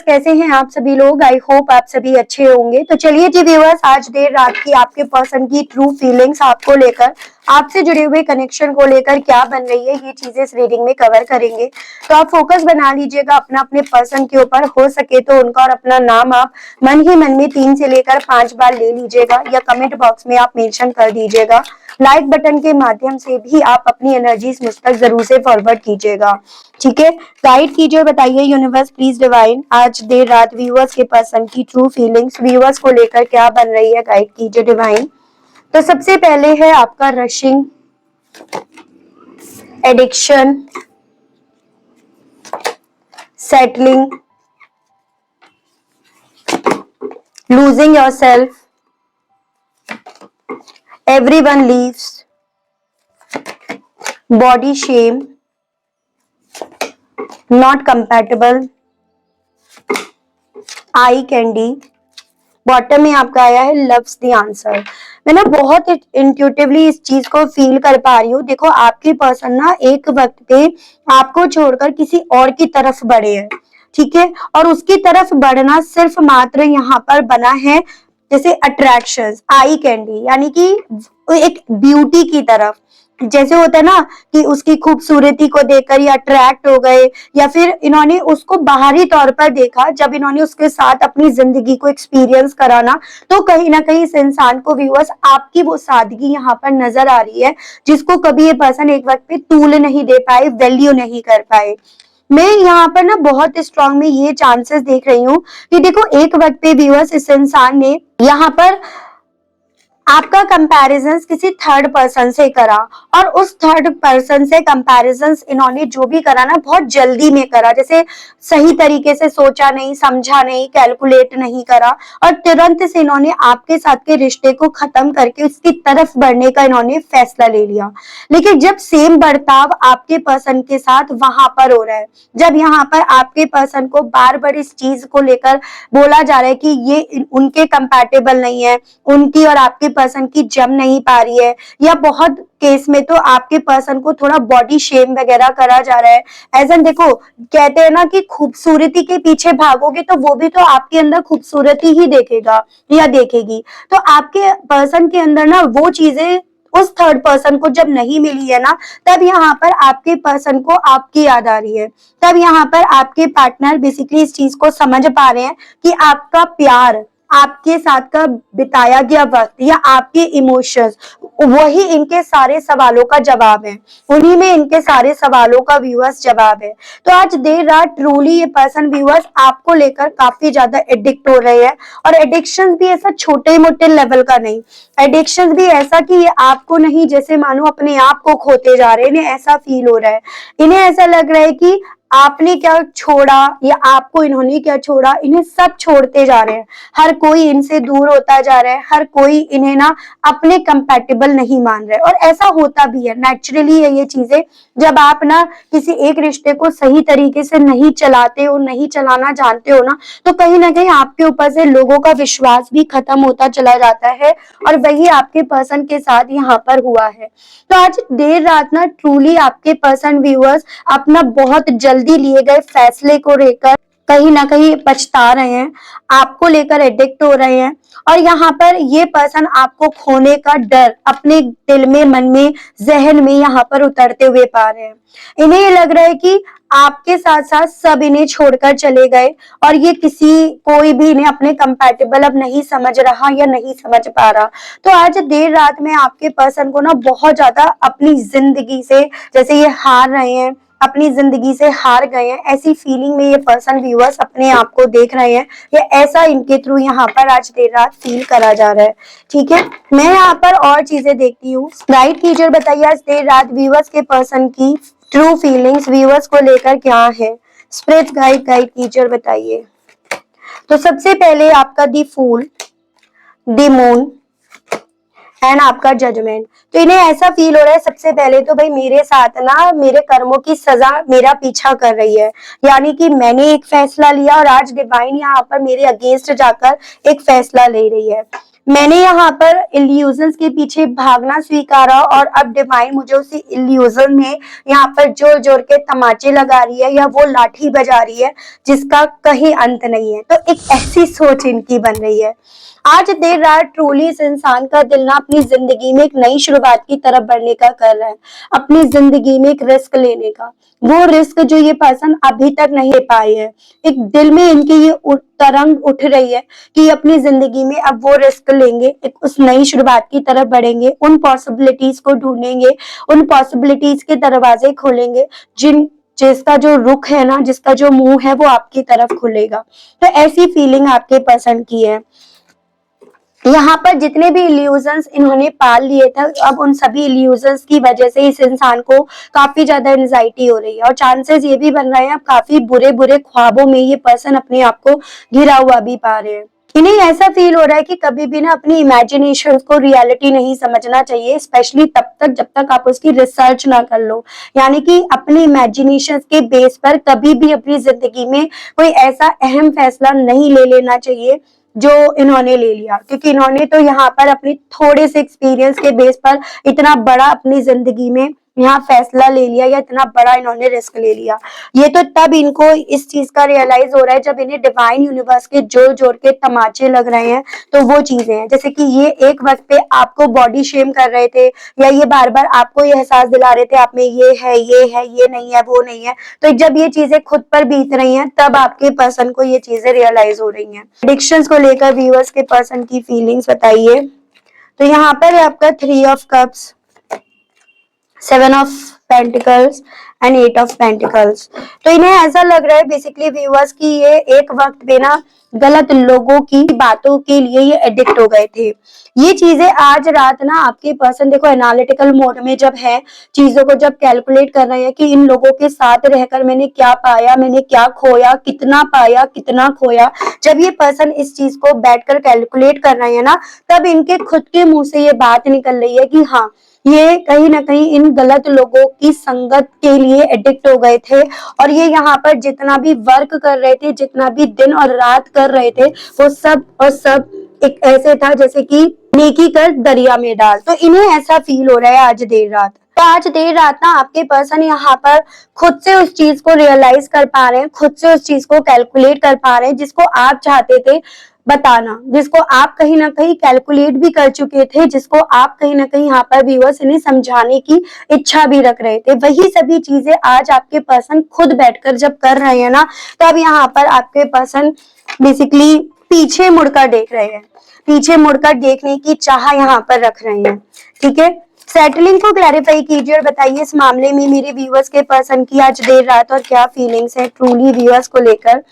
कैसे हैं आप सभी लोग? आई होप आप सभी अच्छे होंगे। तो चलिए जी व्यूअर्स, आज देर रात की आपके पर्सन की ट्रू फीलिंग्स आपको लेकर, आपसे जुड़े हुए कनेक्शन को लेकर क्या बन रही है, ये चीजें इस रीडिंग में कवर करेंगे। तो आप फोकस बना लीजिएगा अपना अपने पर्सन के ऊपर, हो सके तो उनका और अपना नाम आप मन ही मन में 3 से लेकर 5 बार ले लीजिएगा या कमेंट बॉक्स में आप मेंशन कर दीजिएगा। लाइक बटन के माध्यम से भी आप अपनी एनर्जीज मुझ तक जरूर से फॉरवर्ड कीजिएगा, ठीक है। गाइड कीजिए, बताइए यूनिवर्स प्लीज डिवाइन, आज देर रात व्यूअर्स के पर्सन की ट्रू फीलिंग्स व्यूअर्स को लेकर क्या बन रही है। गाइड कीजिए डिवाइन। तो सबसे पहले है आपका rushing, addiction, settling, losing yourself, everyone leaves, body shame, not compatible, eye candy. Bottom में आपका आया है लव्स द आंसर। मैं ना बहुत इंट्यूटिवली इस चीज को फील कर पा रही हूँ। देखो आपकी पर्सन ना एक वक्त पे आपको छोड़कर किसी और की तरफ बढ़े हैं, ठीक है, और उसकी तरफ बढ़ना सिर्फ मात्र यहाँ पर बना है जैसे अट्रैक्शंस, आई कैंडी, यानी कि एक ब्यूटी की तरफ। जैसे होता है ना कि उसकी खूबसूरती को देखकर ये अट्रैक्ट हो गए, या फिर इन्होंने उसको बाहरी तौर पर देखा, जब इन्होंने उसके साथ अपनी जिंदगी को एक्सपीरियंस कराना, तो कहीं ना कहीं इस इंसान को व्यूअर्स आपकी वो सादगी यहाँ पर नजर आ रही है, जिसको कभी ये पर्सन एक वक्त पे तूल नहीं दे पाए, वैल्यू नहीं कर पाए। मैं यहाँ पर ना बहुत स्ट्रांग में ये चांसेस देख रही हूँ कि देखो एक वक्त पे व्यूअर्स इस इंसान ने यहाँ पर आपका कंपैरिजन किसी थर्ड पर्सन से करा, और उस थर्ड पर्सन से कंपैरिजन इन्होंने जो भी करा ना बहुत जल्दी में करा, जैसे सही तरीके से सोचा नहीं, समझा नहीं, कैलकुलेट नहीं करा, और तुरंत से इन्होंने आपके साथ के रिश्ते को खत्म करके उसकी तरफ बढ़ने का इन्होंने फैसला ले लिया। लेकिन जब सेम बर्ताव आपके पर्सन के साथ वहां पर हो रहा है, जब यहाँ पर आपके पर्सन को बार बार इस चीज को लेकर बोला जा रहा है कि ये उनके कंपैटिबल नहीं है, उनकी और आपके पर्सन की जम नहीं पा रही है, या बहुत केस में तो आपके पर्सन को थोड़ा बॉडी शेम वगैरह करा जा रहा है। एज देखो कहते हैं ना कि खूबसूरती के पीछे भागोगे तो वो भी तो आपके अंदर खूबसूरती ही देखेगा या देखेगी। तो आपके पर्सन के अंदर ना वो चीजें उस थर्ड पर्सन को जब नहीं मिली है ना, तब यहाँ पर आपके पर्सन को आपकी याद आ रही है। तब यहाँ पर आपके पार्टनर बेसिकली इस चीज को समझ पा रहे हैं कि आपका प्यार, आपके साथ का बिताया गया वक्त या आपके इमोशंस, वही इनके सारे सवालों का जवाब है, उन्हीं में इनके सारे सवालों का व्यूअर्स जवाब है। तो आज देर रात ट्रूली ये पर्सन व्यूअर्स आपको लेकर काफी ज्यादा एडिक्ट हो रहे हैं, और एडिक्शन भी ऐसा छोटे मोटे लेवल का नहीं, एडिक्शन भी ऐसा कि ये आपको नहीं, जैसे मानो अपने आप को खोते जा रहे हैं, इन्हें ऐसा फील हो रहा है। इन्हें ऐसा लग रहा है कि आपने क्या छोड़ा या आपको इन्होंने क्या छोड़ा, इन्हें सब छोड़ते जा रहे हैं, हर कोई इनसे दूर होता जा रहा है, हर कोई इन्हें ना अपने कंपैटिबल नहीं मान रहे। और ऐसा होता भी है, नेचुरली है ये चीजें। जब आप ना किसी एक रिश्ते को सही तरीके से नहीं चलाते हो, नहीं चलाना जानते हो ना, तो कहीं ना कहीं आपके ऊपर से लोगों का विश्वास भी खत्म होता चला जाता है, और वही आपके पर्सन के साथ यहाँ पर हुआ है। तो आज देर रात ना ट्रूली आपके पर्सन व्यूअर्स अपना बहुत जल्दी लिए गए फैसले को लेकर कहीं ना कहीं पछता रहे हैं, आपको लेकर एडिक्ट हो रहे हैं, और यहाँ पर ये पर्सन आपको खोने का डर अपने दिल में, मन में, जहन में यहाँ पर उतरते हुए पा रहे हैं। इन्हें ये लग रहा है कि आपके साथ साथ सब इन्हें छोड़कर चले गए, और ये कोई भी इन्हें अपने कंपैटिबल अब नहीं समझ रहा या नहीं समझ पा रहा। तो आज देर रात में आपके पर्सन को ना बहुत ज्यादा अपनी जिंदगी से जैसे ये हार रहे हैं, अपनी जिंदगी से हार गए हैं, ऐसी फीलिंग में ये पर्सन व्यूअर्स अपने आप को देख रहे हैं, या ऐसा इनके थ्रू यहाँ पर आज देर रात फील करा जा रहा है, ठीक है। मैं यहाँ पर और चीजें देखती हूँ। गाइड कीजिए, बताइए आज देर रात व्यूअर्स के पर्सन की ट्रू फीलिंग्स व्यूअर्स को लेकर क्या है। स्पिरिट गाइड कीजिए, बताइए। तो सबसे पहले आपका दी फूल, दी मून एंड आपका जजमेंट। तो इन्हें ऐसा फील हो रहा है सबसे पहले तो भाई मेरे साथ ना मेरे कर्मों की सजा मेरा पीछा कर रही है, यानी कि मैंने एक फैसला लिया और आज डिवाइन यहाँ पर मेरे अगेंस्ट जाकर एक फैसला ले रही है। मैंने यहाँ पर इल्यूजन्स के पीछे भागना स्वीकारा और अब डिवाइन मुझे उसी इल्यूजन में यहाँ पर जोर जोर के तमाचे लगा रही है या वो लाठी बजा रही है जिसका कहीं अंत नहीं है। तो एक ऐसी सोच इनकी बन रही है। आज देर रात ट्रूली इस इंसान का दिल ना अपनी जिंदगी में एक नई शुरुआत की तरफ बढ़ने का कर रहा है, अपनी जिंदगी में एक रिस्क लेने का। वो रिस्क जो ये पर्सन अभी तक नहीं ले पाए है। एक दिल में इनकी ये तरंग उठ रही है कि अपनी जिंदगी में अब वो रिस्क लेंगे, एक उस नई शुरुआत की तरफ बढ़ेंगे, उन पॉसिबिलिटीज को ढूंढेंगे, उन पॉसिबिलिटीज के दरवाजे खोलेंगे जिसका जो रुख है ना, जिसका जो मुंह है वो आपकी तरफ खुलेगा। तो ऐसी फीलिंग आपके पर्सन की है। यहाँ पर जितने भी इल्यूजन्स इन्होंने पाल लिए थे, अब उन सभी इल्यूजन्स की वजह से इस इंसान को काफी ज्यादा एंजाइटी हो रही है और चांसेस ये भी बन रहे हैं अब काफी बुरे बुरे ख्वाबों में ये पर्सन अपने आप को घिरा हुआ भी पा रहे हैं। इन्हें ऐसा फील हो रहा है कि कभी भी ना अपनी इमेजिनेशन को रियलिटी नहीं समझना चाहिए, स्पेशली तब तक जब तक आप उसकी रिसर्च ना कर लो। यानी कि अपनी इमेजिनेशन के बेस पर कभी भी अपनी जिंदगी में कोई ऐसा अहम फैसला नहीं ले लेना चाहिए जो इन्होंने ले लिया, क्योंकि इन्होंने तो यहाँ पर अपने थोड़े से एक्सपीरियंस के बेस पर इतना बड़ा अपनी जिंदगी में यहाँ फैसला ले लिया या इतना बड़ा इन्होंने रिस्क ले लिया। ये तो तब इनको इस चीज का रियलाइज हो रहा है जब इन्हें डिवाइन यूनिवर्स के जोर जोर के तमाचे लग रहे हैं। तो वो चीजें हैं जैसे कि ये एक वक्त पे आपको बॉडी शेम कर रहे थे या ये बार बार आपको ये एहसास दिला रहे थे आप में ये है ये नहीं है वो नहीं है। तो जब ये चीजें खुद पर बीत रही हैं तब आपके पर्सन को ये चीजें रियलाइज हो रही हैं। एडिक्शंस को लेकर व्यूअर्स के पर्सन की फीलिंग्स बताइए। तो यहाँ पर है आपका 3 of cups, 7 of pentacles and 8 of pentacles. तो इन्हें ऐसा लग रहा है बेसिकली व्यूअर्स की ये एक वक्त पे ना गलत लोगों की बातों के लिए ये एडिक्ट हो गए थे। ये चीजें आज रात ना आपके पर्सन देखो एनालिटिकल मोड में जब है, चीजों को जब कैलकुलेट कर रहे हैं कि इन लोगों के साथ रहकर मैंने क्या पाया, मैंने क्या खोया, कितना पाया, कितना खोया। जब ये पर्सन इस चीज को बैठकर कैलकुलेट कर रहे हैं ना, तब इनके खुद के मुंह से ये बात निकल रही है कि हाँ ये कहीं ना कहीं इन गलत लोगों की संगत के लिए एडिक्ट हो गए थे और ये यहाँ पर जितना भी वर्क कर रहे थे, जितना भी दिन और रात कर रहे थे, वो सब और सब एक ऐसे था जैसे कि नेकी कर दरिया में डाल। तो इन्हें ऐसा फील हो रहा है आज देर रात। तो आज देर रात ना आपके पर्सन यहाँ पर खुद से उस चीज को रियलाइज कर पा रहे हैं, खुद से उस चीज को कैलकुलेट कर पा रहे हैं जिसको आप चाहते थे बताना, जिसको आप कहीं ना कहीं कैलकुलेट भी कर चुके थे, जिसको आप कहीं ना कहीं यहाँ पर व्यूअर्स इन्हें समझाने की इच्छा भी रख रहे थे। वही सभी चीजें आज आपके पर्सन खुद बैठकर जब कर रहे हैं ना, तब यहाँ पर आपके पर्सन बेसिकली पीछे मुड़कर देख रहे हैं, पीछे मुड़कर देखने की चाह यहाँ पर रख रहे हैं। ठीक है, सेटलिंग को क्लैरिफाई कीजिए और बताइए इस मामले में मेरे व्यूअर्स के पर्सन की आज देर रात और क्या फीलिंग्स है ट्रूली व्यूअर्स को लेकर।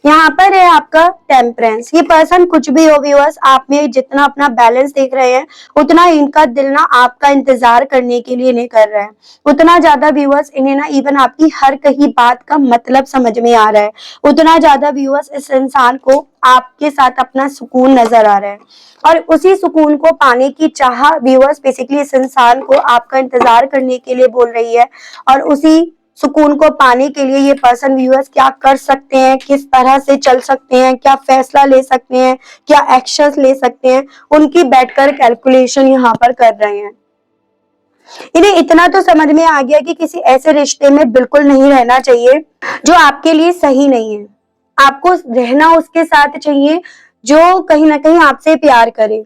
यहाँ पर है आपका टेम्परेंस। ये पर्सन कुछ भी हो व्यूअर्स, आप में जितना अपना बैलेंस देख रहे हैं उतना इनका दिल ना आपका इंतजार करने के लिए नहीं कर रहा है, उतना ज्यादा व्यूअर्स इन्हें ना इवन आपकी हर कहीं बात का मतलब समझ में आ रहा है, उतना ज्यादा व्यूअर्स इस इंसान को आपके साथ अपना सुकून नजर आ रहा है और उसी सुकून को पाने की चाह व्यूअर्स बेसिकली इस इंसान को आपका इंतजार करने के लिए बोल रही है। और उसी सुकून को पाने के लिए ये पर्सन व्यूअर्स क्या कर सकते हैं, किस तरह से चल सकते हैं, क्या फैसला ले सकते हैं, क्या एक्शंस ले सकते हैं, उनकी बैठकर कैलकुलेशन यहाँ पर कर रहे हैं। इन्हें इतना तो समझ में आ गया कि किसी ऐसे रिश्ते में बिल्कुल नहीं रहना चाहिए जो आपके लिए सही नहीं है। आपको रहना उसके साथ चाहिए जो कहीं ना कहीं आपसे प्यार करे।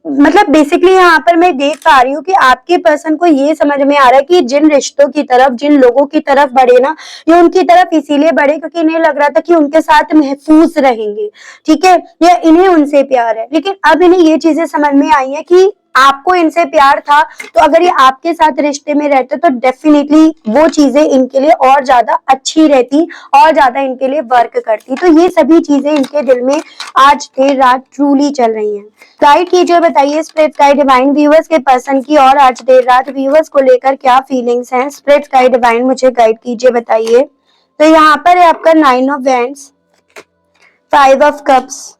मतलब बेसिकली यहाँ पर मैं देख पा रही हूँ कि आपके पर्सन को ये समझ में आ रहा है कि जिन रिश्तों की तरफ, जिन लोगों की तरफ बढ़े ना, ये उनकी तरफ इसीलिए बढ़े क्योंकि इन्हें लग रहा था कि उनके साथ महफूज रहेंगे। ठीक है, या इन्हें उनसे प्यार है, लेकिन अब इन्हें ये चीजें समझ में आई है कि आपको इनसे प्यार था, तो अगर ये आपके साथ रिश्ते में रहते तो डेफिनेटली वो चीजें इनके लिए और ज्यादा अच्छी रहती, और ज्यादा इनके लिए वर्क करती। तो ये सभी चीजें इनके दिल में आज देर रात ट्रूली चल रही हैं। गाइड कीजिए, बताइए स्पिरिट गाइड डिवाइन व्यूअर्स के पर्सन की और आज देर रात व्यूअर्स को लेकर क्या फीलिंग्स हैं। स्पिरिट गाइड डिवाइन मुझे गाइड कीजिए, बताइए। तो यहाँ पर है आपका 9 of wands, 5 of cups,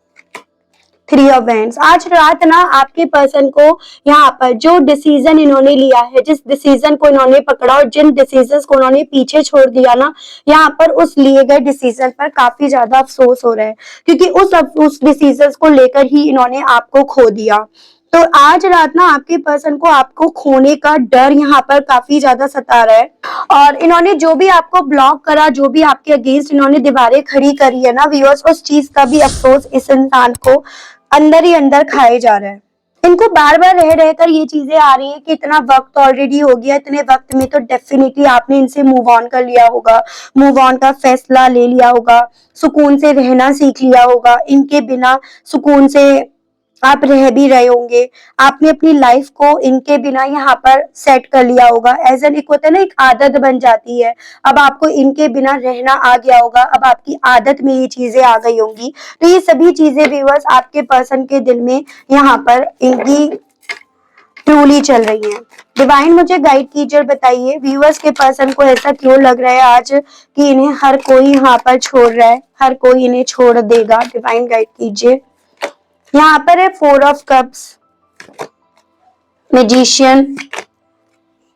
three of wands. आज रात ना आपके पर्सन को यहाँ पर जो डिसीजन इन्होंने लिया है, जिस डिसीजन को इन्होंने पकड़ा और जिन डिसीजन को उन्होंने पीछे छोड़ दिया ना, यहाँ पर उस लिए गए डिसीजन पर काफी ज्यादा अफसोस हो रहा है, क्योंकि उस डिसीजन को लेकर ही इन्होंने आपको खो दिया। तो आज रात ना आपके पर्सन को आपको खोने का डर यहाँ पर काफी ज्यादा सता रहा है, और इन्होंने जो भी आपको ब्लॉक करा, जो भी आपके अगेंस्ट इन्होंने दीवारें खड़ी करी है ना व्यूअर्स, उस चीज का भी अफसोस इस इंसान को अंदर ही अंदर खाए जा रहा है। इनको बार बार रह रहकर ये चीजें आ रही है कि इतना वक्त ऑलरेडी हो गया, इतने वक्त में तो डेफिनेटली आपने इनसे मूव ऑन कर लिया होगा, मूव ऑन का फैसला ले लिया होगा, सुकून से रहना सीख लिया होगा, इनके बिना सुकून से आप रह भी रहे होंगे, आपने अपनी लाइफ को इनके बिना यहाँ पर सेट कर लिया होगा। एज एन एक होता है ना, एक आदत बन जाती है, अब आपको इनके बिना रहना आ गया होगा, अब आपकी आदत में ये चीजें आ गई होंगी। तो ये सभी चीजें व्यूअर्स आपके पर्सन के दिल में यहाँ पर इनकी ट्रूली चल रही हैं। डिवाइन मुझे गाइड कीजिए और बताइए व्यूअर्स के पर्सन को ऐसा क्यों लग रहा है आज कि इन्हें हर कोई यहाँ पर छोड़ रहा है, हर कोई इन्हें छोड़ देगा। डिवाइन गाइड कीजिए। यहाँ पर है four of cups, magician,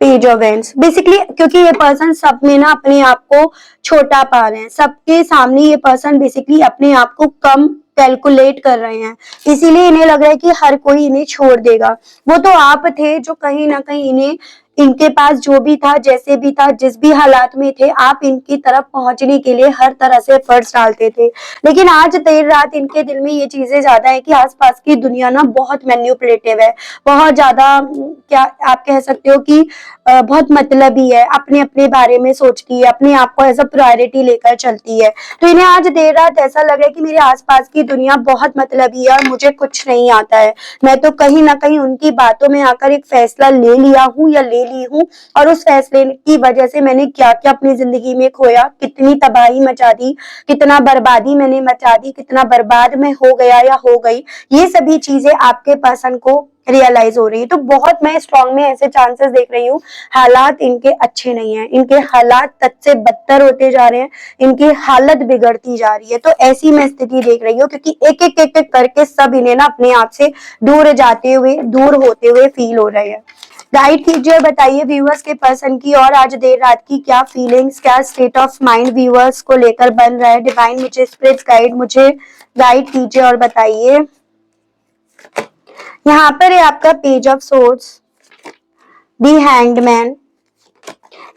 page of vends. Basically क्योंकि ये पर्सन सब में ना अपने आप को छोटा पा रहे हैं, सबके सामने ये पर्सन बेसिकली अपने आप को कम कैलकुलेट कर रहे हैं, इसीलिए इन्हें लग रहा है कि हर कोई इन्हें छोड़ देगा। वो तो आप थे जो कहीं ना कहीं इन्हें, इनके पास जो भी था, जैसे भी था, जिस भी हालात में थे, आप इनकी तरफ पहुंचने के लिए हर तरह से एफर्ट्स डालते थे। लेकिन आज देर रात इनके दिल में ये चीजें ज्यादा है कि आसपास की दुनिया ना बहुत मैन्युपुलेटिव है, बहुत ज्यादा क्या आप कह सकते हो कि बहुत मतलबी है, अपने अपने बारे में सोचती है, अपने आप को एज अ प्रायोरिटी लेकर चलती है। तो इन्हें आज देर रात ऐसा लग रहा है कि मेरे आसपास की दुनिया बहुत मतलबी है और मुझे कुछ नहीं आता है, मैं तो कहीं ना कहीं उनकी बातों में आकर एक फैसला ले लिया हूँ या ले ली हूँ, और उस फैसले की वजह से मैंने क्या क्या अपनी जिंदगी में खोया, कितनी तबाही मचा दी, कितना बर्बादी मैंने मचा दी, कितना बर्बाद मैं हो गया या हो गई, ये सभी चीजें आपके पर्सन को रियलाइज हो रही है। तो बहुत मैं स्ट्रॉन्ग में ऐसे चांसेस देख रही हूँ, हालात इनके अच्छे नहीं है, इनके हालात तद से बदतर होते जा रहे हैं, इनकी हालत बिगड़ती जा रही है। तो ऐसी मैं स्थिति देख रही हूँ, क्योंकि एक एक एक एक करके सब इन्हें ना अपने आप से दूर जाते हुए, दूर होते हुए फील हो रहे हैं। गाइड कीजिए और बताइए व्यूअर्स के पर्सन की और आज देर रात की क्या फीलिंग्स, क्या स्टेट ऑफ माइंड व्यूअर्स को लेकर बन रहा है। डिवाइन मुझे स्पिरिट्स गाइड, मुझे गाइड कीजिए और बताइए। यहाँ पर है आपका page of swords, the hanged man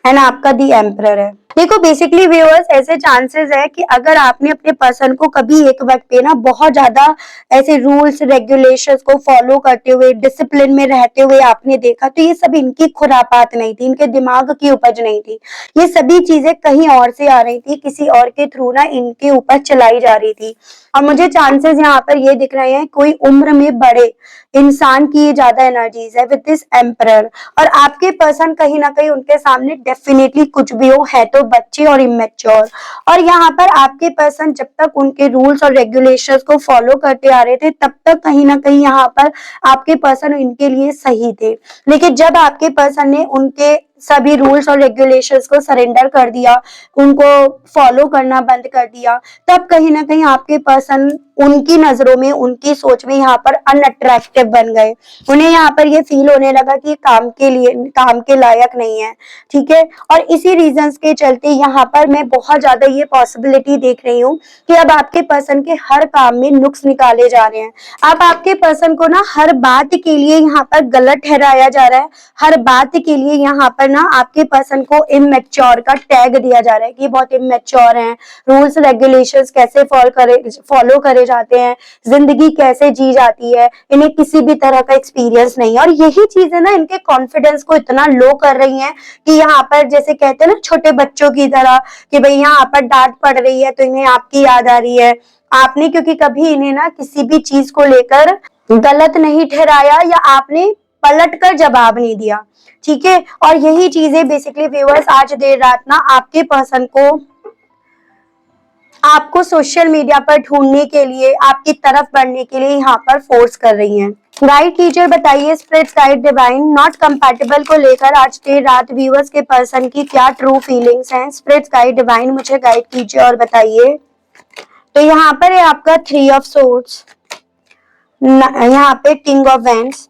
and आपका दी एम्परर है। देखो बेसिकली व्यूअर्स ऐसे चांसेस है कि अगर आपने अपने पर्सन को कभी एक वक्त पे ना बहुत ज्यादा ऐसे रूल्स रेगुलेशंस को फॉलो करते हुए, डिसिप्लिन में रहते हुए आपने देखा, तो ये सब इनकी खुरापात नहीं थी, इनके दिमाग की उपज नहीं थी, ये सभी चीजें कहीं और से आ रही थी, किसी और के थ्रू ना इनके ऊपर चलाई जा रही थी। और मुझे चांसेस यहाँ पर ये दिख रहे हैं कोई उम्र में बड़े इंसान की ज्यादा एनर्जीज है विद दिस एम्परर, और आपके पर्सन कहीं ना कहीं उनके सामने डेफिनेटली कुछ भी हो है तो बच्चे और इमेच्योर। और यहाँ पर आपके पर्सन जब तक उनके रूल्स और रेगुलेशंस को फॉलो करते आ रहे थे, तब तक कहीं ना कहीं यहाँ पर आपके पर्सन इनके लिए सही थे। लेकिन जब आपके पर्सन ने उनके सभी रूल्स और रेगुलेशंस को सरेंडर कर दिया, उनको फॉलो करना बंद कर दिया, तब कहीं ना कहीं आपके पर्सन उनकी नजरों में, उनकी सोच में यहाँ पर अनअट्रैक्टिव बन गए। उन्हें यहाँ पर ये फील होने लगा कि काम के लिए, काम के लायक नहीं है, ठीक है। और इसी रीजंस के चलते यहाँ पर मैं बहुत ज्यादा ये पॉसिबिलिटी देख रही हूँ कि अब आपके पर्सन के हर काम में नुक्स निकाले जा रहे हैं। अब आपके पर्सन को ना हर बात के लिए यहाँ पर गलत ठहराया जा रहा है, हर बात के लिए यहाँ पर ना आपके पर्सन को इमेच्योर का टैग दिया जा रहा है कि बहुत इमेच्योर हैं, रूल्स रेगुलेशंस कैसे फॉलो करे जाते हैं, जिंदगी कैसे जी जाती है, इन्हें किसी भी तरह का एक्सपीरियंस नहीं है। और यही चीजें ना इनके कॉन्फिडेंस को इतना लो कर रही हैं कि यहाँ पर जैसे कहते हैं ना छोटे बच्चों की तरह कि भाई यहाँ पर डांट पड़ रही है तो इन्हें आपकी याद आ रही है, आपने क्योंकि कभी इन्हें ना किसी भी चीज को लेकर गलत नहीं ठहराया या आपने पलट कर जवाब नहीं दिया, ठीक है। और यही चीजें बेसिकली व्यूअर्स आज देर रात ना आपके पर्सन को आपको सोशल मीडिया पर ढूंढने के लिए, आपकी तरफ बढ़ने के लिए यहाँ पर फोर्स कर रही हैं। गाइड टीचर बताइए spirits guide divine not compatible को लेकर आज देर रात व्यूअर्स के पर्सन की क्या ट्रू फीलिंग्स हैं। स्पिरिट्स गाइड डिवाइन मुझे गाइड कीजिए और बताइए। तो यहाँ पर है आपका थ्री ऑफ सोर्ड्स, यहाँ पे किंग ऑफ वैंड्स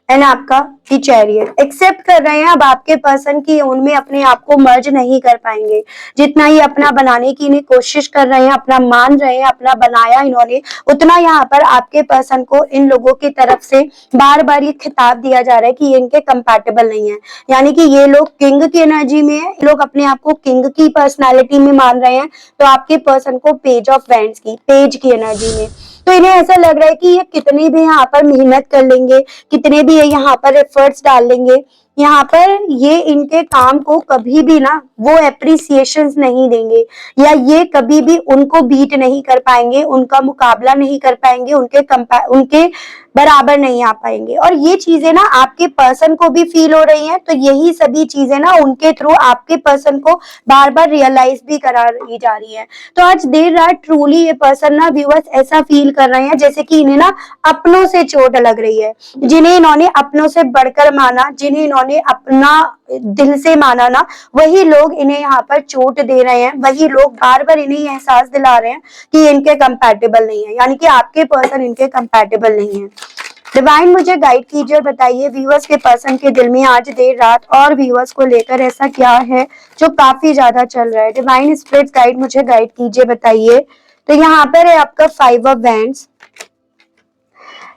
एंड आपका दी चैरियट। एक्सेप्ट कर रहे हैं अब आपके पर्सन की उनमें अपने आप को मर्ज नहीं कर पाएंगे। जितना ही अपना बनाने की इन्हें कोशिश कर रहे हैं, अपना मान रहे हैं, अपना बनाया इन्होंने, उतना यहाँ पर आपके पर्सन को इन लोगों की तरफ से बार बार ये खिताब दिया जा रहा है कि ये इनके कंपैटिबल नहीं है। यानी कि ये लोग किंग की एनर्जी में है, लोग अपने आप को किंग की पर्सनैलिटी में मान रहे हैं, तो आपके पर्सन को पेज ऑफ वैंड्स की, पेज की एनर्जी में। तो इन्हें ऐसा लग रहा है कि ये कितनी भी यहाँ पर मेहनत कर लेंगे, कितने भी ये यहाँ पर एफर्ट्स डाल लेंगे, यहाँ पर ये इनके काम को कभी भी ना वो एप्रिसिएशंस नहीं देंगे, या ये कभी भी उनको बीट नहीं कर पाएंगे, उनका मुकाबला नहीं कर पाएंगे, उनके बराबर नहीं आ पाएंगे। और ये चीजें ना आपके पर्सन को भी फील हो रही हैं, तो यही सभी चीजें ना उनके थ्रू आपके पर्सन को बार बार रियलाइज भी करा रही जा रही है। तो आज देर रात ट्रूली ये पर्सन ना व्यूअर्स ऐसा फील कर रहे हैं जैसे कि इन्हें ना अपनों से चोट लग रही है। जिन्हें इन्होंने अपनों से बढ़कर माना, जिन्हें इन्होंने अपना दिल से माना ना, वही लोग इन्हें यहाँ पर चोट दे रहे हैं, वही लोग बार बार इन्हें एहसास दिला रहे हैं कि इनके कंपैटिबल नहीं है, यानी कि आपके पर्सन इनके कंपैटिबल नहीं है। डिवाइन मुझे गाइड कीजिए और बताइए व्यूअर्स के पर्सन के दिल में आज देर रात और व्यूअर्स को लेकर ऐसा क्या है जो काफी ज्यादा चल रहा है। डिवाइन स्पिरिट गाइड मुझे गाइड कीजिए, बताइए। तो यहाँ पर है आपका 5 ऑफ वैंड्स,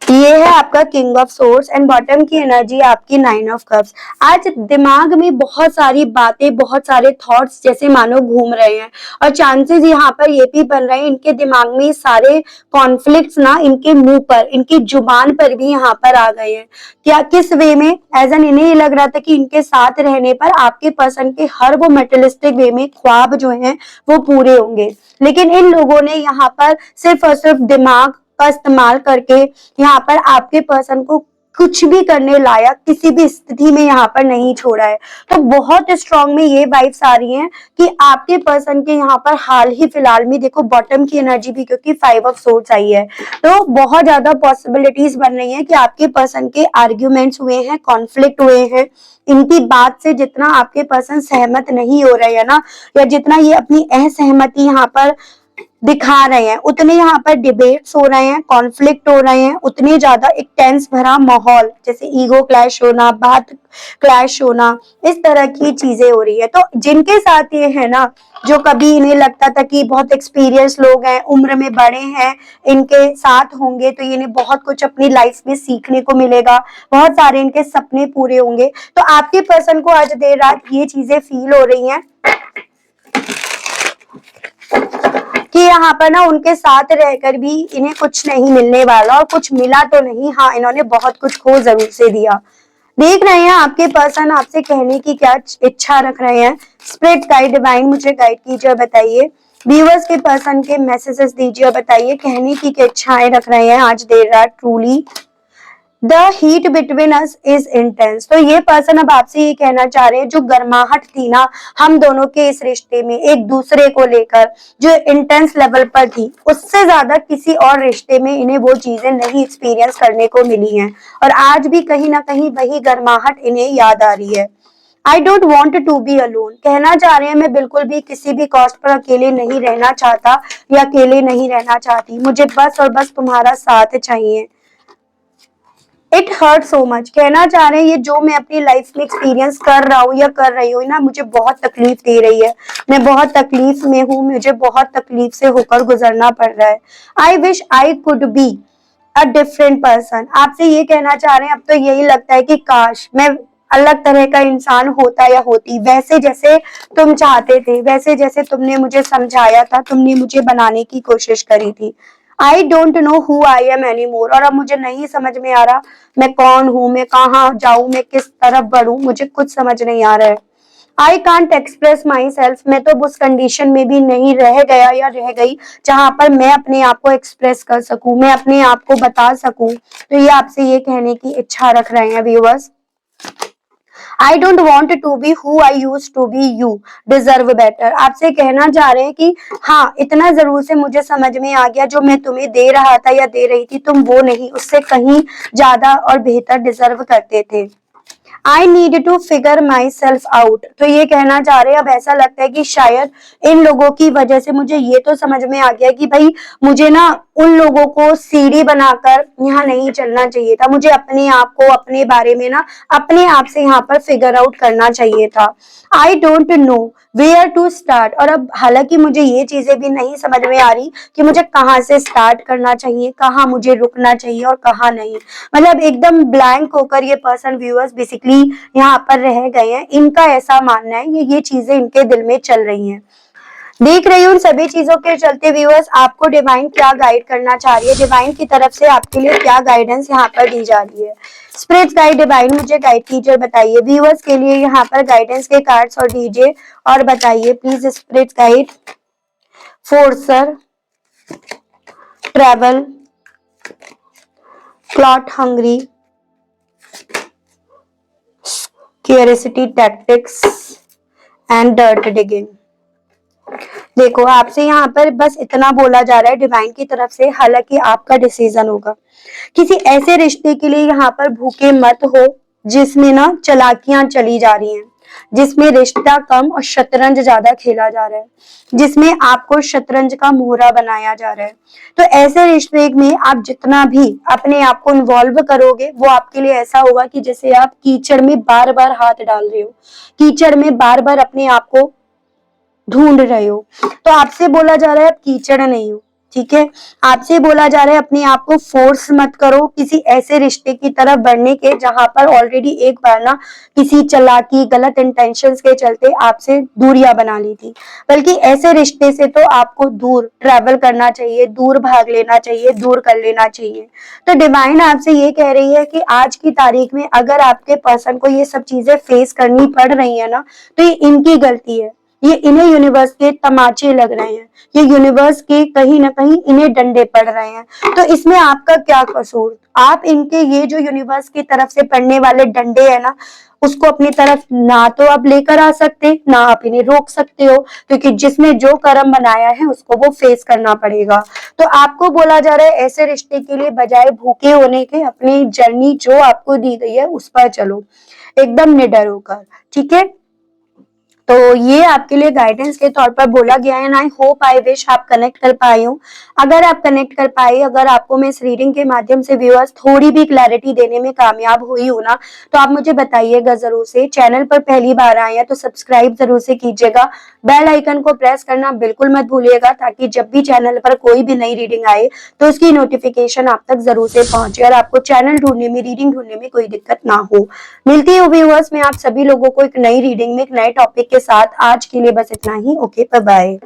ये है आपका king of swords and bottom की एनर्जी आपकी 9 ऑफ कप्स। आज दिमाग में बहुत सारी बातें, बहुत सारे थॉट्स जैसे मानो घूम रहे हैं, और चांसेस यहाँ पर ये भी बन रहे हैं इनके दिमाग में सारे कॉन्फ्लिक्ट्स ना इनके मुंह पर, इनकी जुबान पर भी यहाँ पर आ गए हैं। क्या किस वे में, एज एन इन्हें लग रहा था कि इनके साथ रहने पर आपके पर्सन के हर वो मेटेरियलिस्टिक वे में ख्वाब जो हैं वो पूरे होंगे, लेकिन इन लोगों ने यहाँ पर सिर्फ और सिर्फ दिमाग का इस्तेमाल करके यहाँ पर आपके पर्सन को कुछ भी करने लायक किसी भी स्थिति में यहाँ पर नहीं छोड़ा है। तो बहुत स्ट्रॉन्ग में ये वाइब्स आ रही हैं कि आपके पर्सन के यहाँ पर हाल ही फिलहाल में देखो बॉटम की एनर्जी भी, क्योंकि 5 ऑफ सोर्ड्स आई है, तो बहुत ज्यादा पॉसिबिलिटीज बन रही हैं कि आपके पर्सन के आर्ग्यूमेंट्स हुए हैं, कॉन्फ्लिक्ट हुए हैं। इनकी बात से जितना आपके पर्सन सहमत नहीं हो रहे हैं ना, या जितना ये अपनी असहमति यहाँ पर दिखा रहे हैं, उतने यहाँ पर डिबेट्स हो रहे हैं, कॉन्फ्लिक्ट हो रहे हैं, उतने ज्यादा एक टेंस भरा माहौल, जैसे ईगो क्लैश होना, बात क्लैश होना, इस तरह की चीजें हो रही है। तो जिनके साथ ये है ना, जो कभी इन्हें लगता था कि बहुत एक्सपीरियंस लोग हैं, उम्र में बड़े हैं, इनके साथ होंगे तो इन्हें बहुत कुछ अपनी लाइफ में सीखने को मिलेगा, बहुत सारे इनके सपने पूरे होंगे। तो आपके पर्सन को आज देर रात ये चीजें फील हो रही हैं कि यहाँ पर ना उनके साथ रहकर भी इन्हें कुछ नहीं मिलने वाला, और कुछ मिला तो नहीं, हाँ इन्होंने बहुत कुछ खो जरूर से दिया। देख रहे हैं आपके पर्सन आपसे कहने की क्या इच्छा रख रहे हैं। स्पिरिट गाइड डिवाइन मुझे गाइड कीजिए और बताइए। व्यूअर्स के पर्सन के मैसेजेस दीजिए और बताइए कहने की क्या इच्छाएं रख रहे हैं आज देर रात। Truly the heat between us is intense. तो ये पर्सन अब आपसे ये कहना चाह रहे हैं, जो गर्माहट थी ना हम दोनों के इस रिश्ते में एक दूसरे को लेकर, जो इंटेंस लेवल पर थी, उससे ज्यादा किसी और रिश्ते में इन्हें वो चीजें नहीं एक्सपीरियंस करने को मिली हैं, और आज भी कहीं ना कहीं वही गर्माहट इन्हें याद आ रही है। I don't want to be alone, कहना चाह रहे हैं मैं बिल्कुल भी किसी भी कॉस्ट पर अकेले नहीं रहना चाहता या अकेले नहीं रहना चाहती, मुझे बस और बस तुम्हारा साथ चाहिए। इट हर्ट सो मच, कहना चाह रहे हैं ये जो मैं अपनी लाइफ में एक्सपीरियंस कर रहा हूँ या कर रही हूँ ना, मुझे बहुत तकलीफ दे रही है, मैं बहुत तकलीफ में हूँ, मुझे बहुत तकलीफ से होकर गुजरना पड़ रहा है। I wish I could be a different person, आपसे ये कहना चाह रहे हैं अब तो यही लगता है कि काश मैं अलग तरह का इंसान होता या होती, वैसे जैसे तुम चाहते थे, वैसे जैसे तुमने मुझे समझाया था, तुमने मुझे बनाने की कोशिश करी थी। आई don't know who I am any more, और अब मुझे नहीं समझ में आ रहा मैं कौन हूँ, मैं कहाँ जाऊं, मैं किस तरफ बढ़ूं, मुझे कुछ समझ नहीं आ रहा है। I can't express my self, मैं तो उस कंडीशन में भी नहीं रह गया या रह गई जहां पर मैं अपने आप को एक्सप्रेस कर सकूं, मैं अपने आप को बता सकूं। तो ये आपसे ये कहने की इच्छा रख रहे हैं viewers. I don't want to be who I used to be, you deserve better, आपसे कहना चाह रहे हैं कि हाँ इतना जरूर से मुझे समझ में आ गया, जो मैं तुम्हें दे रहा था या दे रही थी तुम वो नहीं, उससे कहीं ज्यादा और बेहतर डिजर्व करते थे। I need to figure myself out, तो ये कहना चाह रहे हैं अब ऐसा लगता है कि शायद इन लोगों की वजह से मुझे ये तो समझ में आ गया कि भाई मुझे ना उन लोगों को सीढ़ी बनाकर यहाँ नहीं चलना चाहिए था। मुझे अपने आप को, अपने बारे में ना अपने आप से यहाँ पर फिगर आउट करना चाहिए था। I don't know where to start. और अब हालांकि मुझे ये चीजें भी नहीं समझ में आ रही कि मुझे कहाँ से स्टार्ट करना चाहिए, कहाँ मुझे रुकना चाहिए और कहाँ नहीं। मतलब एकदम ब्लैंक होकर ये पर्सन व्यूअर्स बेसिकली यहाँ पर रह गए हैं। इनका ऐसा मानना है, ये चीजें इनके दिल में चल रही हैं। देख रही हूँ सभी चीजों के चलते व्यूअर्स आपको डिवाइन क्या गाइड करना चाह रही है, डिवाइन की तरफ से आपके लिए क्या गाइडेंस यहाँ पर दी जा रही है। स्पिरिट गाइड डिवाइन मुझे गाइड कीजिए, बताइए व्यूअर्स के लिए यहाँ पर गाइडेंस के कार्ड्स और दीजिए और बताइए please. Spirit guide, forcer, travel, plot hungry, curiosity tactics and dirt digging. देखो आपसे यहाँ पर बस इतना बोला जा रहा है डिवाइन की तरफ से, हालांकि आपका डिसीजन होगा। किसी ऐसे रिश्ते के लिए यहाँ पर भूखे मत हो जिसमें ना चालाकियां चली जा रही हैं, जिसमें रिश्ता कम और शतरंज ज्यादा खेला जा रहा है, जिसमें आपको शतरंज का मोहरा बनाया जा रहा है। तो ऐसे रिश्ते में आप जितना भी अपने आप को इन्वॉल्व करोगे वो आपके लिए ऐसा होगा कि जैसे आप कीचड़ में बार बार हाथ डाल रहे हो, कीचड़ में बार बार अपने आप को ढूंढ रहे हो। तो आपसे बोला जा रहा है आप कीचड़ नहीं हो, ठीक है। आपसे बोला जा रहा है अपने आप को फोर्स मत करो किसी ऐसे रिश्ते की तरफ बढ़ने के जहां पर ऑलरेडी एक बार ना किसी चालाकी, गलत इंटेंशंस के चलते आपसे दूरियां बना ली थी। बल्कि ऐसे रिश्ते से तो आपको दूर ट्रैवल करना चाहिए, दूर भाग लेना चाहिए, दूर कर लेना चाहिए। तो डिवाइन आपसे ये कह रही है कि आज की तारीख में अगर आपके पर्सन को ये सब चीजें फेस करनी पड़ रही है ना, तो ये इनकी गलती है। ये इन्हें यूनिवर्स के तमाचे लग रहे हैं, ये यूनिवर्स के कहीं ना कहीं इन्हें डंडे पड़ रहे हैं। तो इसमें आपका क्या कसूर? आप इनके ये जो यूनिवर्स की तरफ से पड़ने वाले डंडे है ना, उसको अपनी तरफ ना तो आप लेकर आ सकते, ना आप इन्हें रोक सकते हो, क्योंकि जिसने जो कर्म बनाया है उसको वो फेस करना पड़ेगा। तो आपको बोला जा रहा है ऐसे रिश्ते के लिए बजाय भूखे होने के अपनी जर्नी जो आपको दी गई है उस पर चलो, एकदम निडर होकर, ठीक है। तो ये आपके लिए गाइडेंस के तौर पर बोला गया है। आई होप, आई विश आप कनेक्ट कर पाए हो। अगर आप कनेक्ट कर पाए, अगर आपको मैं इस रीडिंग के माध्यम से व्यूअर्स थोड़ी भी क्लैरिटी देने में कामयाब हुई हूं ना, तो आप मुझे बताइएगा जरूर से। चैनल पर पहली बार आए हैं तो सब्सक्राइब जरूर से कीजिएगा, बेल आइकन को प्रेस करना बिल्कुल मत भूलिएगा, ताकि जब भी चैनल पर कोई भी नई रीडिंग आए तो उसकी नोटिफिकेशन आप तक जरूर से पहुंचे और आपको चैनल ढूंढने में, रीडिंग ढूंढने में कोई दिक्कत ना हो। मिलती हूँ व्यूअर्स मैं आप सभी लोगों को एक नई रीडिंग में एक नए टॉपिक के साथ। आज के लिए बस इतना ही। Okay, bye bye.